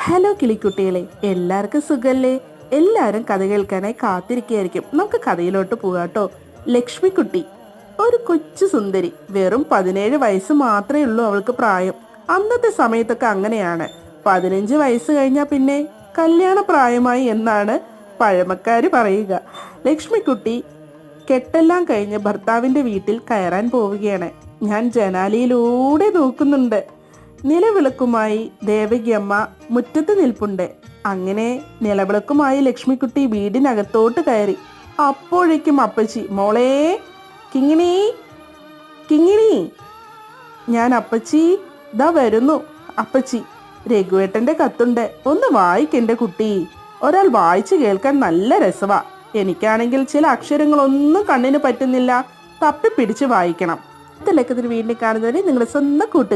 Hello കിളിക്കുട്ടികളെ, എല്ലാവർക്കും സുഖല്ലേ? എല്ലാവരും കഥ കേൾക്കാനായി കാത്തിരിക്കുകയായിരിക്കും. നമുക്ക് കഥയിലോട്ട് പോകാട്ടോ. ലക്ഷ്മിക്കുട്ടി ഒരു കൊച്ചു സുന്ദരി. വെറും 17 വയസ്സ് മാത്രമേ ഉള്ളൂ അവൾക്ക് പ്രായം. അന്നത്തെ സമയത്തൊക്കെ അങ്ങനെയാണ്. 15 വയസ്സ് കഴിഞ്ഞാൽ പിന്നെ കല്യാണ പ്രായമായി എന്നാണ് പഴമക്കാര് പറയുക. ലക്ഷ്മിക്കുട്ടി കെട്ടെല്ലാം കഴിഞ്ഞ് ഭർത്താവിന്റെ വീട്ടിൽ കയറാൻ പോവുകയാണ്. ഞാൻ ജനാലയിലൂടെ നോക്കുന്നുണ്ട്. നിലവിളക്കുമായി ദേവകിയമ്മ മുറ്റത്ത് നിൽപ്പുണ്ട്. അങ്ങനെ നിലവിളക്കുമായി ലക്ഷ്മിക്കുട്ടി വീടിനകത്തോട്ട് കയറി. അപ്പോഴേക്കും അപ്പച്ചി, മോളെ കിങ്ങിണി, കിങ്ങിണി. ഞാൻ അപ്പച്ചി, ദാ വരുന്നു. അപ്പച്ചി, രഘുവേട്ടന്റെ കത്തുണ്ട്, ഒന്ന് വായിക്കെന്റെ കുട്ടി. ഒരാൾ വായിച്ചു കേൾക്കാൻ നല്ല രസവാ. എനിക്കാണെങ്കിൽ ചില അക്ഷരങ്ങളൊന്നും കണ്ണിന് പറ്റുന്നില്ല. തപ്പിപ്പിടിച്ച് വായിക്കണം. ലക്കത്തിന് വീണ്ടും കാണുന്നവരെ നിങ്ങളുടെ സ്വന്തം കൂട്ടുകാർ.